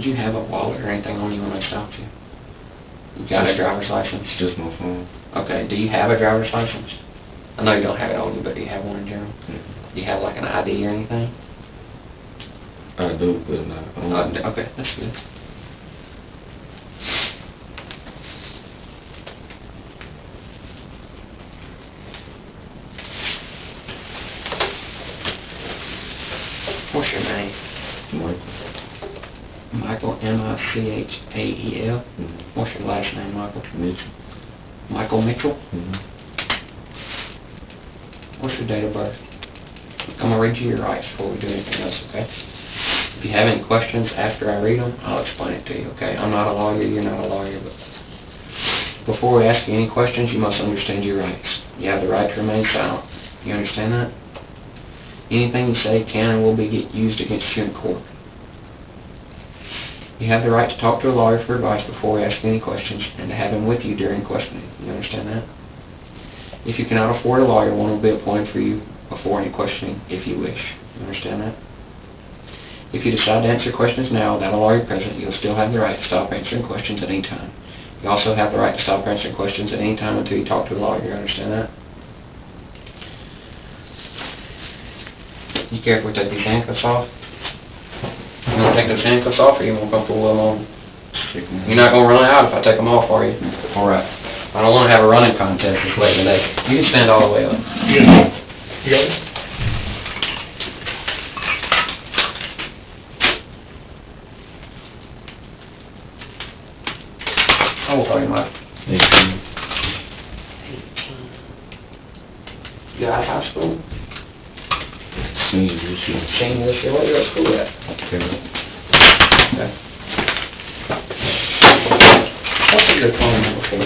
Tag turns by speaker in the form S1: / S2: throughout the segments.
S1: Did you have a wallet or anything on you when I stopped you? You got a driver's license?
S2: Just my phone.
S1: Okay, do you have a driver's license? I know you don't have it on you, but do you have one in general?
S2: Yeah.
S1: Do you have like an ID or anything?
S2: I do, but not.
S1: Okay, that's good. What's your name?
S2: Michael.
S1: Michael, M-I-C-H-A-E-L.
S2: Mm-hmm.
S1: What's your last name, Michael?
S2: Mitchell.
S1: Michael Mitchell?
S2: Mm-hmm.
S1: What's your date of birth? I'm going to read you your rights before we do anything else, okay? If you have any questions after I read them, I'll explain it to you, okay? I'm not a lawyer, you're not a lawyer, but before we ask you any questions, you must understand your rights. You have the right to remain silent. You understand that? Anything you say can and will be used against you in court. You have the right to talk to a lawyer for advice before we ask any questions and to have him with you during questioning. You understand that? If you cannot afford a lawyer, one will be appointed for you before any questioning, if you wish. You understand that? If you decide to answer questions now without a lawyer present, you'll still have the right to stop answering questions at any time. You also have the right to stop answering questions at any time until you talk to a lawyer. You understand that? You care if we take these handcuffs off? You want to take those handcuffs off, or you want to come pull them on? You're not going to run out if I take them off, are you? All right. I don't want to have a running contest this late in the day. You can stand all the way up.
S3: Yeah. You got it?
S1: How old are you, Mike?
S2: 18.
S1: 18. You out of high school?
S2: Senior this year.
S1: Senior this year. What year at school at?
S2: Okay.
S1: Okay. What's your phone number for?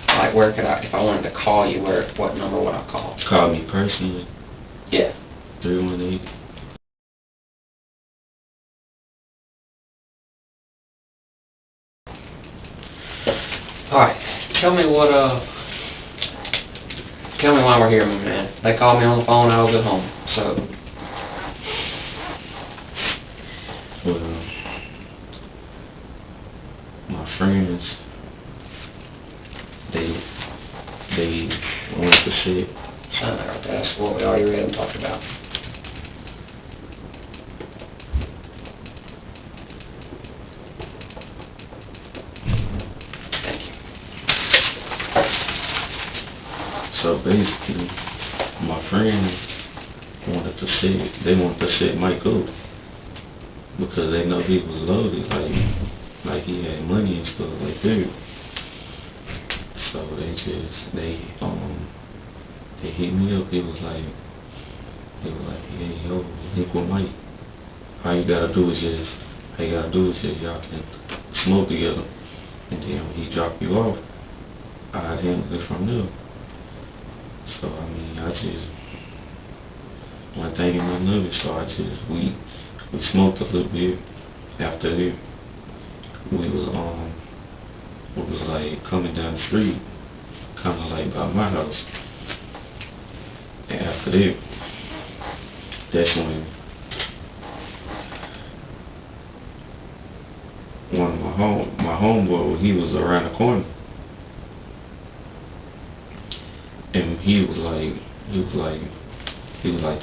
S1: Like, where could I, if I wanted to call you, what number would I call?
S2: Call me personally.
S1: Yeah.
S2: 318.
S1: Alright, tell me why we're here, my man. They called me on the phone, I was at home, so.
S2: Well, my friends, they wanted to see it.
S1: Sign that right there, that's what we already read and talked about. Thank you.
S2: So basically, my friends wanted to see it. They wanted to set Mike up because they know he was loaded, like he had money and stuff like that. So they hit me up. He was like, hey, yo, link with Mike. All you gotta do is just y'all can smoke together, and then when he drop you off, I handle it from there. So I mean, one thing in another. So we smoked a little bit. After that, we was like coming down the street, kind of like by my house. And after that, that's when one of my homeboy, he was around the corner, and he was like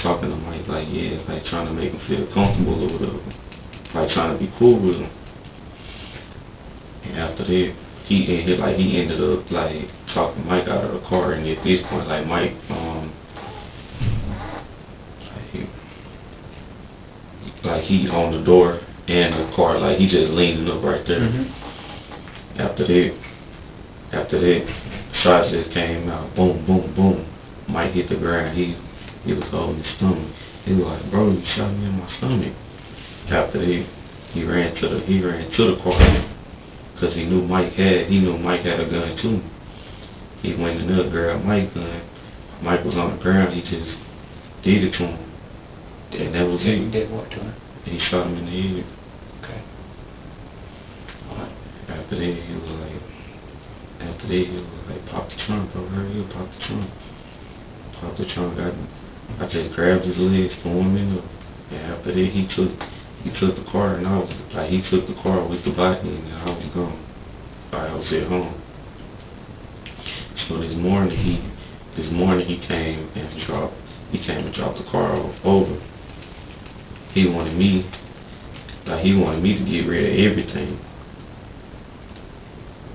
S2: talking to Mike, like, yeah, like trying to make him feel comfortable or whatever, like trying to be cool with him. And after that, he ended up like talking Mike out of the car, and at this point, like Mike, like he on the door and the car, like he just leaning up right there.
S1: Mm-hmm.
S2: After that, shots just came out, boom, boom, boom. Mike hit the ground. He was holding his stomach. He was like, bro, you shot me in my stomach. After that, he ran to the car because he knew Mike had a gun too. He went in there, grabbed Mike's gun. Mike was on the ground. He just did it to him, and that was it.
S1: He did what to him?
S2: He shot him in the head.
S1: Okay. Alright.
S2: After that, he was like, pop the trunk, bro, hurry up, pop the trunk. Pop the trunk. I just grabbed his legs, threw him in there. And after that, he took the car, and I was like, he took the car with the body, and I was gone. I was at home. So this morning he came and dropped the car over. He wanted me to get rid of everything.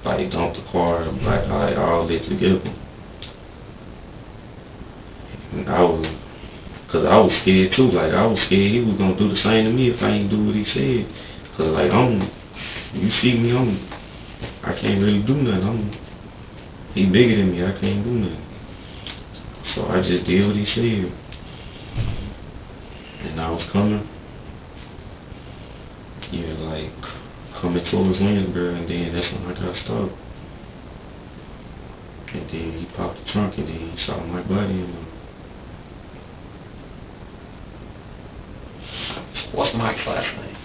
S2: Like dump the car, like all that together. And I was scared too. Like I was scared he was gonna do the same to me if I ain't do what he said. Cause like you see me, I can't really do nothing. He bigger than me, I can't do nothing. So I just did what he said. And I was coming towards Williamsburg, and then that's when I got stopped. And then he popped the trunk, and then he saw my body in there.
S1: What's Mike's last name?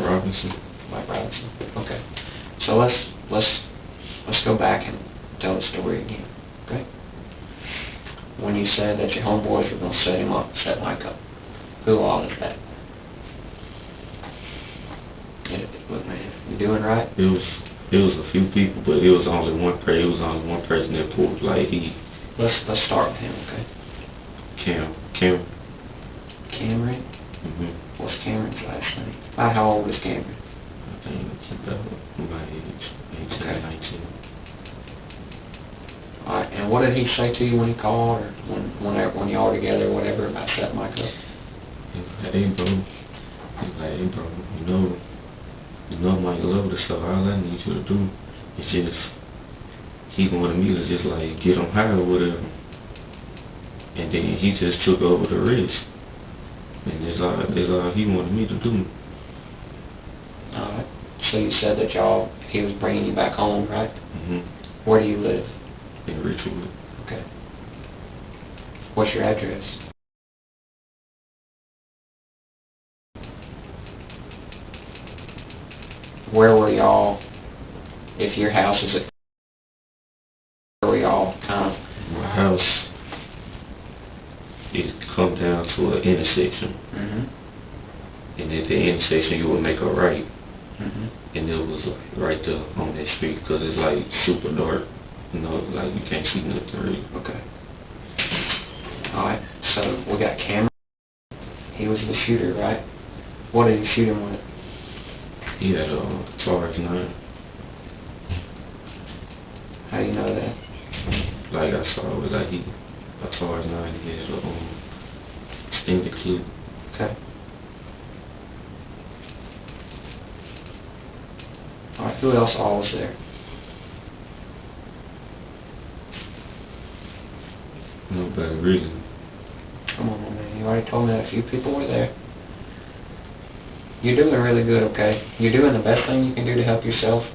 S2: Robinson.
S1: Mike Robinson. Okay. So let's go back and tell the story again. Okay. When you said that your homeboys were gonna set Mike up, who all is that? Look, man, you doing right?
S2: It was a few people, but it was only one person. It was only one person that pulled. Like he.
S1: Let's start with him, okay? Cameron. What's Cameron's last name? About how old is Cameron?
S2: I think it's about my age, 18,
S1: okay.
S2: 19.
S1: All right, and what did he say to you when he called, or when y'all were together, or whatever, about setting Mike up?
S2: He was like, hey, bro. You know Mike loved us, so all I need you to do is just, he wanted me to just like get him high or whatever. And then he just took over the rest. And that's all he wanted me to do.
S1: Alright. So you said that he was bringing you back home, right?
S2: Mm-hmm.
S1: Where do you live?
S2: In Richwood.
S1: Okay. What's your address? Where were y'all, if your house is at, where were y'all kind of?
S2: My house, it come down to an intersection.
S1: Mm-hmm.
S2: And at the intersection, you would make a right.
S1: Mm-hmm.
S2: And it was like right there on that street, because it's like super dark. You know, like you can't see nothing really.
S1: Okay. Alright, so we got Cameron. He was the shooter, right? What did he shoot him with?
S2: He had a Taurus 9.
S1: How do you know that?
S2: Like I saw it was like a Taurus 9, he had a extended clip.
S1: Okay. Alright, who else all was there?
S2: Nobody really.
S1: Come on, man. You already told me that a few people were there. You're doing really good, okay? You're doing the best thing you can do to help yourself.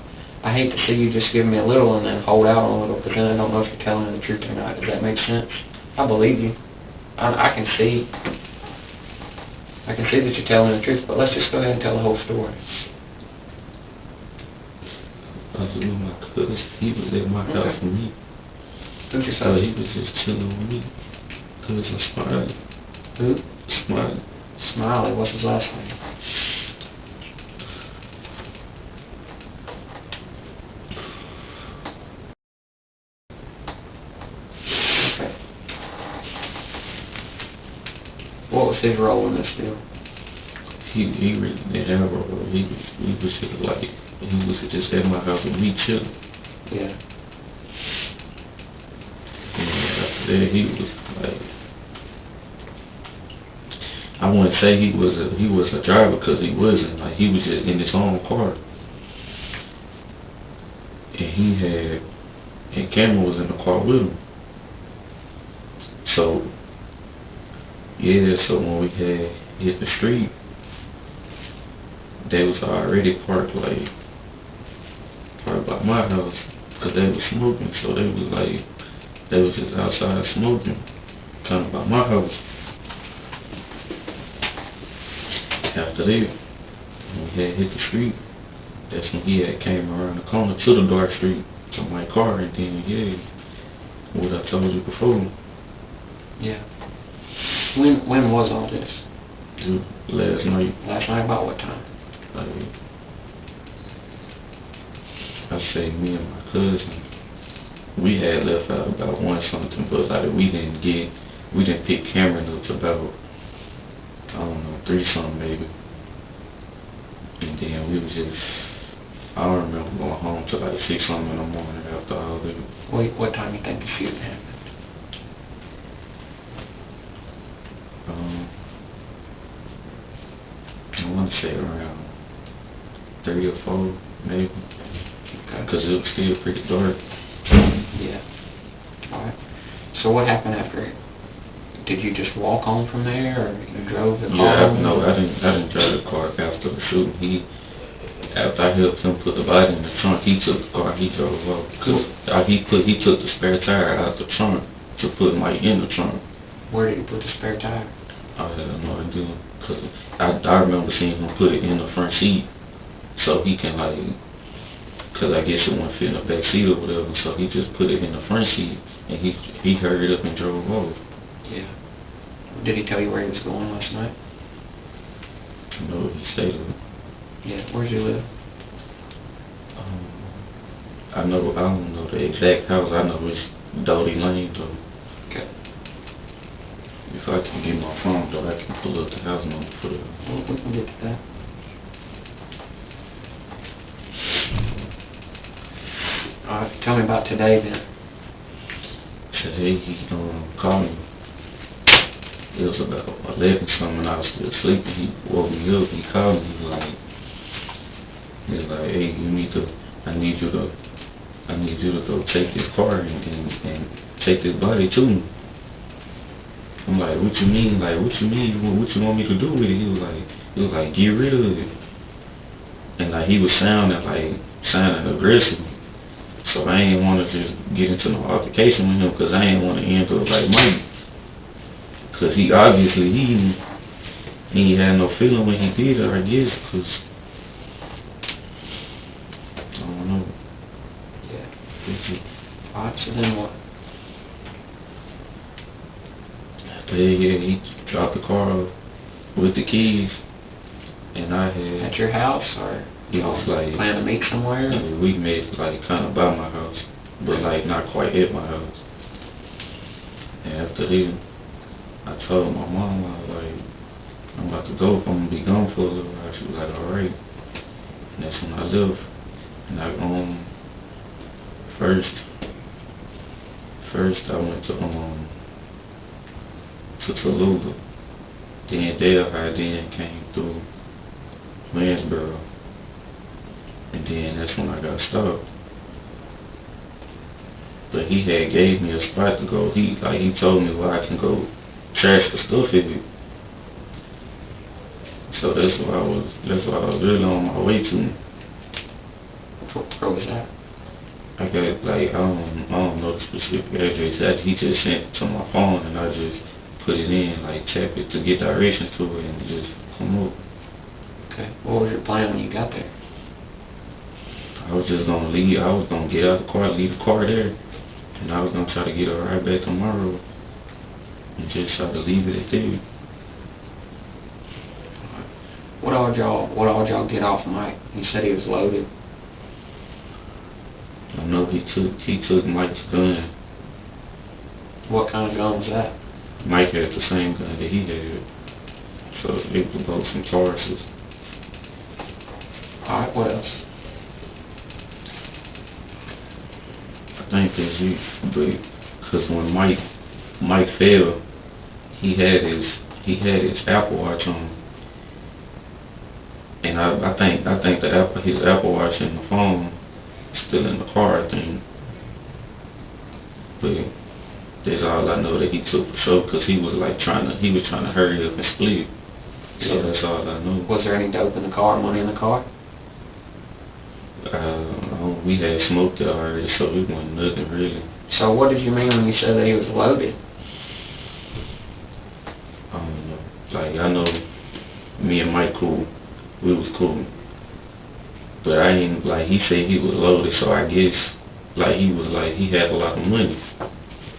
S1: I hate to see you just give me a little and then hold out on a little, but then I don't know if you're telling the truth or not. Does that make sense? I believe you. I can see that you're telling the truth, but let's just go ahead and tell the whole story.
S2: I was with my cousin. He was at my house with me.
S1: Who's your
S2: So
S1: son?
S2: he was just chilling with me. Cousin Smiley.
S1: Who?
S2: Smiley.
S1: Smiley. What's his last name? Okay. What was his role in this deal?
S2: He really didn't have a role. He was just like, he was just at my house with me chilling.
S1: Yeah.
S2: And after that, he was like, I wouldn't say he was a driver, because he wasn't. Like, he was just in his own car. And Cameron was in the car with him. So, yeah, so when we had hit the street, they was already parked, like, probably by my house, because they was smoking. So they was just outside smoking, kind of by my house. After that, when we had hit the street, that's when he had came around the corner to the dark street to my car, and then, yeah, what I told you before.
S1: Yeah. When was all this?
S2: Last night,
S1: Last night about what time?
S2: like, I say me and my cousin, we had left out about 1 something, but like we didn't pick camera notes about, I don't know, 3 something maybe. And then we was just, I don't remember going home till like 6 something in the morning after all that.
S1: What time you think the shooting happened?
S2: I want to say around 3 or 4 maybe,
S1: Okay.
S2: because it was still pretty dark.
S1: Yeah. Alright. So what happened after it? Did you just walk home from there, or you drove the car
S2: Yeah,
S1: home?
S2: no, I didn't drive the car after the shooting. After I helped him put the body in the trunk, he took the car, he drove off. Cause he took the spare tire out the trunk to put Mike in the trunk.
S1: Where did you put the spare tire?
S2: I had no idea, cause I remember seeing him put it in the front seat, so he can like, cause I guess it wouldn't fit in the back seat or whatever, so he just put it in the front seat, and he hurried up and drove off.
S1: Yeah. Did he tell you where he was going last night?
S2: No, he stayed there.
S1: Yeah. Where does he live?
S2: I don't know the exact house. I know it's Doty Lane though.
S1: Okay.
S2: If I can get my phone though, I can pull up the house number for the.
S1: Well, we can get to that. Alright, tell me about today then.
S2: Today he called me. It was about 11 something. I was still sleeping. He woke me up. He called me. He was like, hey, I need you to go take this car and take this body to me. I'm like, what you mean? Like, what you mean? What you want me to do with it? He was like, get rid of it. And like, he was sounding aggressive. So I ain't want to just get into no altercation with him, because I ain't want to end up like Mike. Because he obviously, he had no feeling when he did it, I guess, because, I don't know.
S1: Yeah. Alright, so then what?
S2: After that, yeah, he dropped the car off with the keys, and I had...
S1: At your house, or
S2: It was like...
S1: plan to meet somewhere?
S2: Yeah, we met, like, kind of by my house, but, like, not quite at my house. And after that, I told my mom, I was like, I'm about to go, I'm going to be gone for a little while. She was like, alright. And that's when I left. And I, first I went to Tallulah. Then Delhi then came through Lansboro. And then that's when I got stopped. But he had gave me a spot to go. He told me where I can go trash the stuff in it. So that's what I was really on my way to.
S1: Where was that?
S2: I got I don't know the specific address. He just sent it to my phone, and I just put it in, tap it to get directions to it, and just come up.
S1: Okay. What was your plan when you got there?
S2: I was just gonna leave. I was gonna get out the car, leave the car there, and I was gonna try to get a ride back tomorrow, and just try to leave it at there.
S1: What all y'all get off Mike? You said he was loaded.
S2: I know he took Mike's gun.
S1: What kind of gun was that?
S2: Mike had the same gun that he had, so it was both some charges.
S1: Alright, what else?
S2: I think that's it, because when Mike fell, he had his Apple Watch on, and I think his Apple Watch and the phone still in the car, I think. But that's all I know that he took for sure, because he was trying to hurry up and split. So that's all I know.
S1: Was there any dope in the car, money in the car?
S2: We had smoked it already, so it wasn't nothing really.
S1: So what did you mean when you said that he was loaded?
S2: I don't know. I know me and Mike cool. We was cool. But I ain't, he said he was loaded, so I guess, he had a lot of money.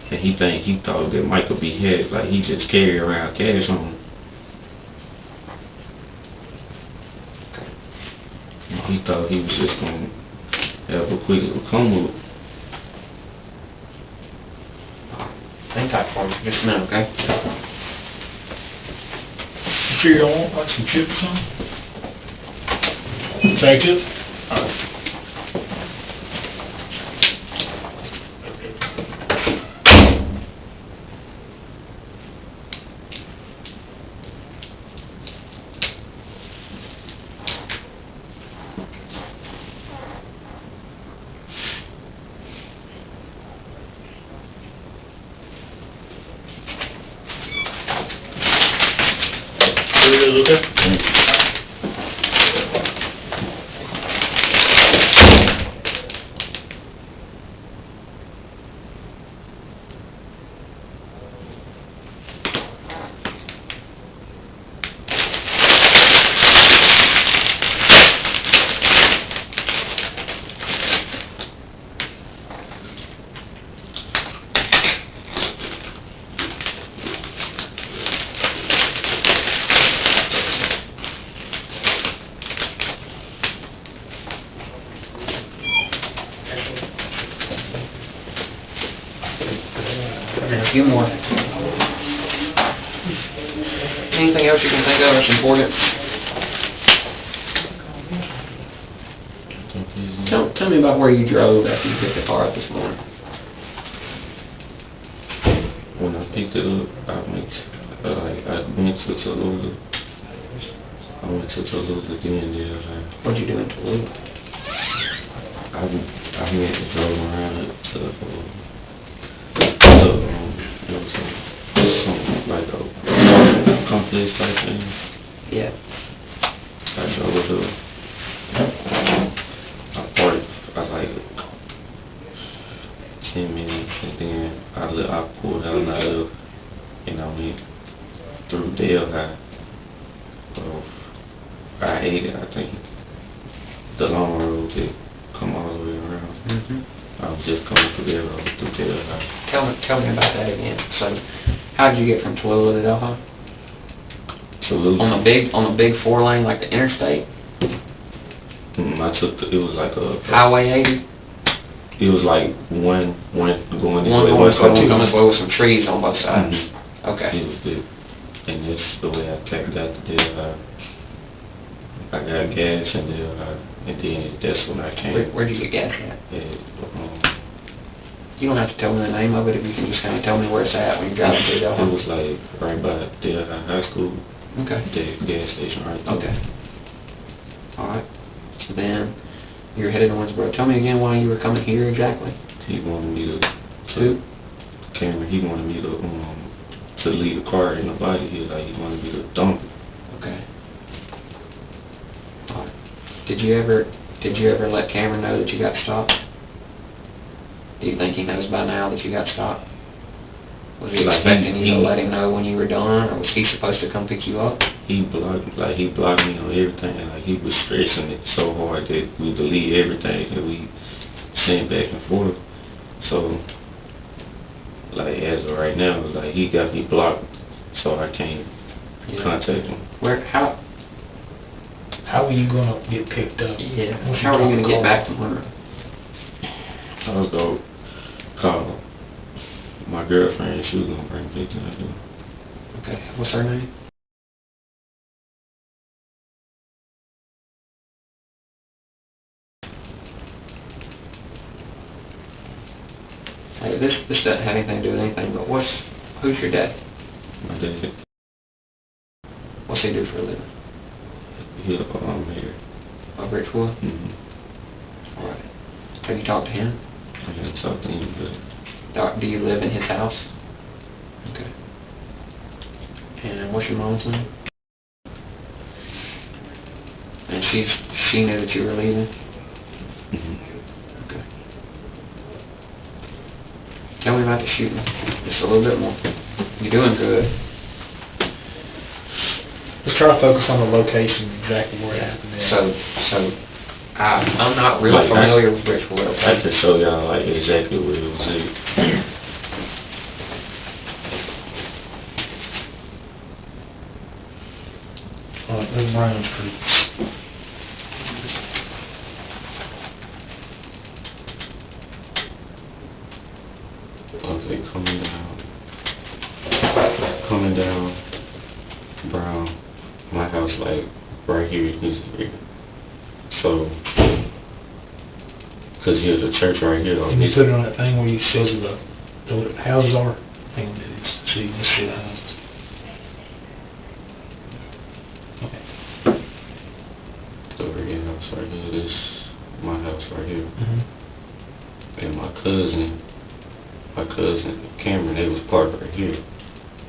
S2: And he thought that Mike could be had, he just carried around cash on him. He thought he was just gonna have a quick little come up.
S1: Hang tight for me, just a minute, okay?
S3: You sure you don't want like some chips or something? Bag chips? Alright. Okay.
S1: And a few more. Anything else you can think of that's important? Tell me about where you drove after you picked the car up this morning.
S2: When I picked it up, I went to Tallulah. I went to Tallulah then,
S1: What'd you do in Tallulah?
S2: I went and drove around to it was something like a complex type thing.
S1: Yeah.
S2: I drove to I parked for like 10 minutes and then I pulled out and I left and I went through Dale High. I-80, I think. The long road that come all the way around.
S1: Mm-hmm.
S2: I was just coming through Dale High.
S1: Tell me about that again. So, how did you get from Tallulah to Delhi?
S2: Tallulah.
S1: On the big 4-lane, like the interstate?
S2: It was like a...
S1: Highway 80?
S2: It was like one going this way.
S1: One going this way, two coming this way with some trees on both sides.
S2: Mm-hmm.
S1: Okay.
S2: It was good. And that's the way I got to Delhi. I got gas in Delhi, and then that's when I came.
S1: Where'd you get gas at? You don't have to tell me the name of it, if you can just kind of tell me where it's at when you're driving through Delhi.
S2: It was like right by Delhi High School.
S1: Okay.
S2: The gas station right there.
S1: Okay. All right. So then, you're headed to Winsboro. Tell me again why you were coming here exactly.
S2: He wanted me to Cameron, he wanted me to leave the car in the body. He wanted me to dump it.
S1: Okay. All right. Did you ever let Cameron know that you got stopped? Do you think he knows by now that you got stopped? Was he expecting you to let him know when you were done, or was he supposed to come pick you up?
S2: He blocked me on everything. He was stressing it so hard that we delete everything that we sent back and forth. So, as of right now, he got me blocked, so I can't contact him.
S3: How are you gonna get picked up?
S1: Yeah. How are you gonna get back to Monroe?
S2: I was gonna call my girlfriend. She was gonna bring me to the door.
S1: Okay. What's her name? Hey, this doesn't have anything to do with anything, but who's your dad?
S2: My dad,
S1: What's he do for a living?
S2: he's a here.
S1: Over at Richwood?
S2: Mm-hmm.
S1: All right. Have you talked to him?
S2: I haven't talked to him, but
S1: Do you live in his house? Okay. And what's your mom's name? And she knew that you were leaving?
S2: mm-hmm.
S1: Okay. Tell me about the shooting. Just a little bit more. You're doing good.
S3: Let's try to focus on the location, exactly where it happened.
S1: I'm not real familiar with Richwood.
S2: I can show y'all exactly where it was at.
S3: That's Brown Street.
S2: coming down Brown, my house like right here, he's here. So, cause here's a church right here.
S3: Can you put it on that thing where you shows the houses are? Hang on, so you can see the houses. Okay.
S2: So your house right here, this my house right here.
S3: Mm-hmm.
S2: And my cousin Cameron, they was parked right here.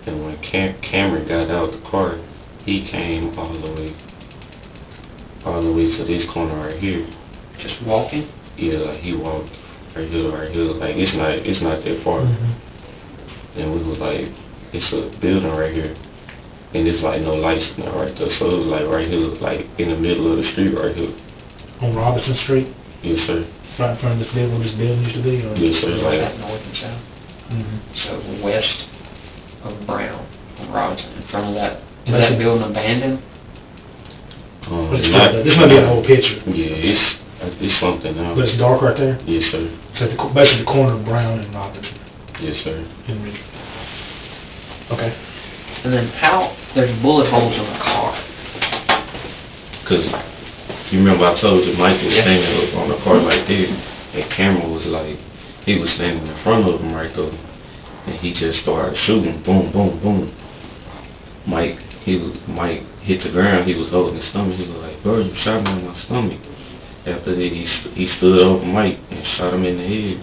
S2: And when Cameron got out the car, he came all the way to this corner right here.
S1: Just walking?
S2: Yeah, like he walked right here, like it's not that far.
S3: Mm-hmm.
S2: And we was like, it's a building right here, and it's like no lights now right there. So it was like right here, like in the middle of the street right here.
S3: On Robinson Street?
S2: Yes, sir.
S3: Right in front of this building where this building used to be? Or?
S2: Yes, sir. Like
S1: That north and south.
S3: Mm-hmm.
S1: So west of Brown, on Robinson, in front of that. Is that building abandoned?
S3: This might be an old picture.
S2: Yeah, it's something else.
S3: But it's dark right there?
S2: Yes, sir.
S3: So basically the corner of Brown and Robinson.
S2: Yes, sir.
S3: Okay.
S1: And then there's bullet holes in the car.
S2: Cause you remember I told you Mike was
S1: Yeah.
S2: standing up on the car like this, and Cameron was like, he was standing in front of him right there, and he just started shooting, boom, boom, boom. Mike hit the ground, he was holding his stomach, he was like, bro, you shot me in my stomach. After that, he stood over Mike and shot him in the head,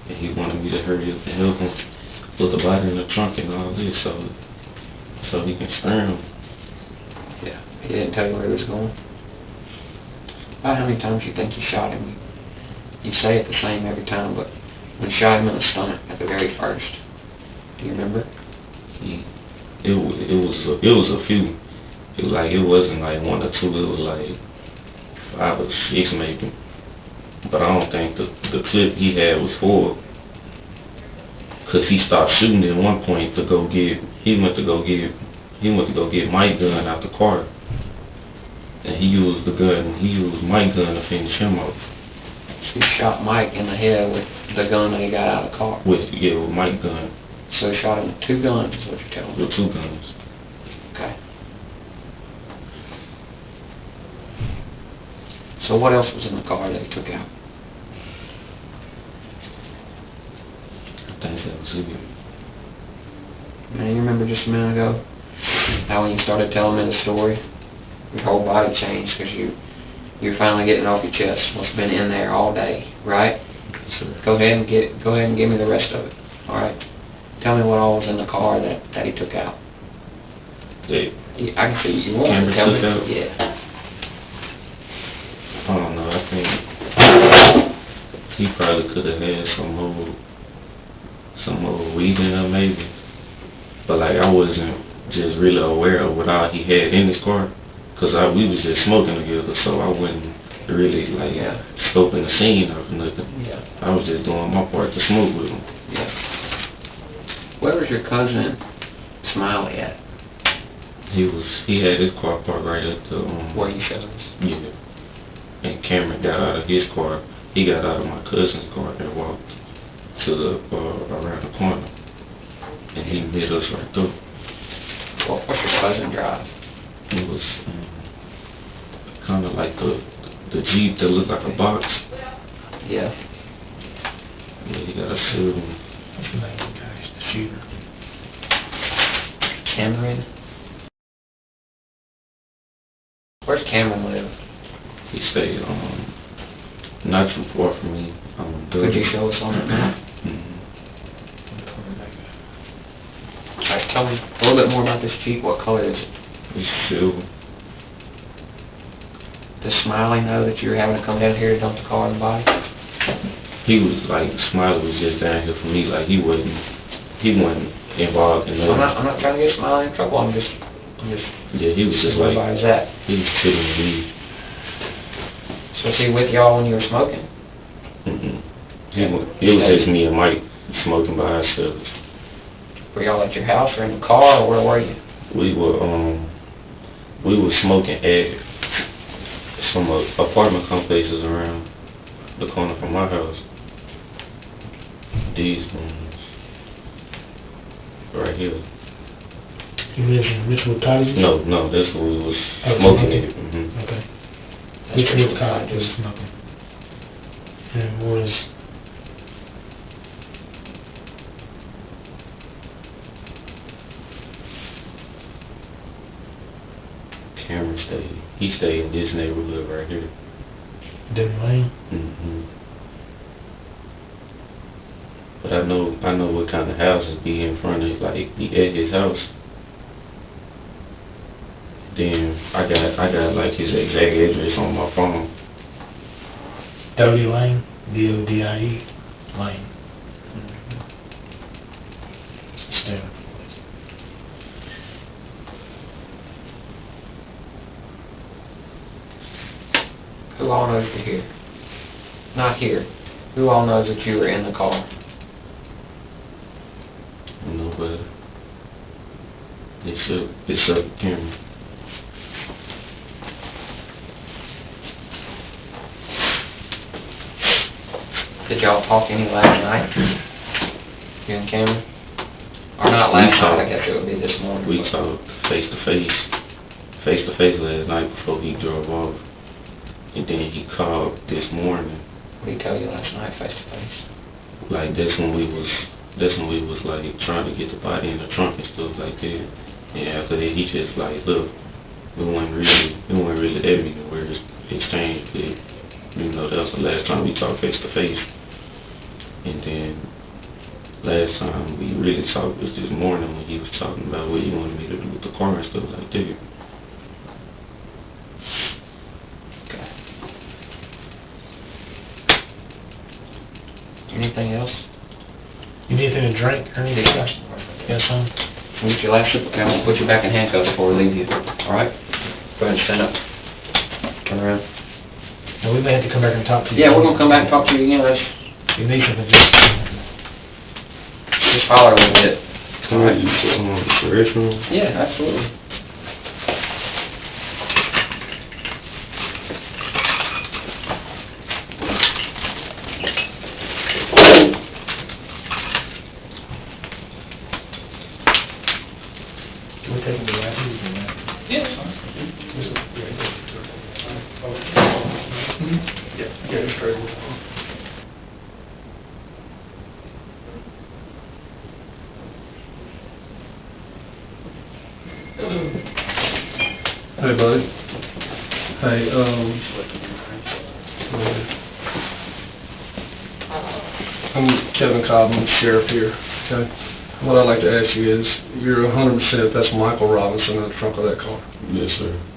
S2: and he wanted me to hurry up and help him put the body in the trunk and all this, so he can stir him.
S1: Yeah. He didn't tell you where he was going? About how many times you think you shot him? You say it the same every time, but when you shot him in the stomach at the very first, do you remember?
S2: It was a few. It wasn't like one or two. It was like 5 or 6 maybe. But I don't think the clip he had was full. Cause he stopped shooting at one point to go get. He went to go get Mike's gun out the car. And he used Mike's gun to finish him off.
S1: He shot Mike in the head with the gun that he got out of the car.
S2: With Mike's gun.
S1: So he shot him with 2 guns, is what you're telling me?
S2: With 2 guns.
S1: Okay. So what else was in the car that he took out?
S2: I think that was it.
S1: Man, you remember just a minute ago how when you started telling me the story, your whole body changed because you're finally getting off your chest what's been in there all day, right?
S2: Sure.
S1: Go ahead and give me the rest of it. All right. Tell me what all was in the car that he took out. I can see you want to tell me. Yeah.
S2: I don't know. I think he probably could have had some old weed in there maybe, but like I wasn't just really aware of what all he had in his car, cause we was just smoking together, so I wasn't really like scoping the scene or nothing.
S1: Yeah.
S2: I was just doing my part to smoke with him.
S1: Yeah. Where was your cousin Smiley at?
S2: He had his car parked right at the
S1: where you showed us.
S2: Yeah. And Cameron got out of his car. He got out of my cousin's car and walked to around the corner, and he met us right there.
S1: What's your cousin drive?
S2: It was kind of like the Jeep that looked like a box.
S1: Yeah.
S2: Yeah, he got a suit.
S3: What's the name of the guy? The shooter.
S1: Cameron? Where's Cameron live?
S2: He stayed not too far from me.
S1: Could you show us on that map?
S2: Mm-hmm.
S1: Alright, tell me a little bit more about this Jeep. What color is it?
S2: It's silver.
S1: Does Smiley know that you're having to come down here to dump the car and body?
S2: He was like, Smiley was just down here for me. Like he wasn't involved in nothing.
S1: I'm not trying to get Smiley in trouble. I'm just.
S2: Yeah, he was just like.
S1: Where's that?
S2: He was sitting with me.
S1: So was he with y'all when you were smoking?
S2: Mm-hmm. It was just me and Mike smoking by ourselves.
S1: Were y'all at your house or in the car, or where were you?
S2: We were smoking at some apartment complexes around the corner from my house. These ones. right here.
S3: He lives in Richwood Cottages?
S2: No, that's where we was
S3: Oh,
S2: smoking
S3: okay.
S2: it. Mm-hmm.
S3: Okay.
S1: That's
S3: Richwood
S1: Richwood
S3: Cottages,
S1: Cottages.
S3: okay. And was,
S2: Cameron he stayed in this neighborhood right here.
S3: Denton Lane?
S2: Mm-hmm. But I know what kind of houses be in front of, like, be at his house. Then I got like his exact address on my phone.
S3: Dodie Lane, D-O-D-I-E, Lane. Standard.
S1: Who all knows you're here? Not here. Who all knows that you were in the car?
S2: Nobody. Except Cameron.
S1: Did y'all talk any last night? You and Cameron? Or not last night, I guess it would be this morning.
S2: We talked face to face last night before he drove off. And then he called this morning.
S1: What did he tell you last night, face to face?
S2: Like that's when we was like trying to get the body in the trunk and stuff like that. And after that he just like, look, we weren't really that many words exchanged, but you know, that was the last time we talked face to face. And then last time we really talked was this morning when he was talking about what he wanted me to do with the car and stuff like that.
S1: Okay. Anything else?
S3: You need anything to drink or anything? Yes, son?
S1: We'll get your last sip, okay, I'm gonna put you back in handcuffs before we leave you, alright? Go ahead and stand up. Turn around.
S3: And we may have to come back and talk to you.
S1: Yeah, we're gonna come back and talk to you again, let's
S3: You need something, just,
S1: just holler a little bit.
S2: Can I use the restroom?
S1: Yeah, absolutely.
S3: can we take them to the bathroom?
S1: Yeah.
S3: Yeah, straight.
S4: Hey, buddy. Hey, I'm Kevin Cobb, I'm the sheriff here, okay? What I'd like to ask you is, you're 100% that's Michael Robinson in the trunk of that car?
S2: Yes, sir.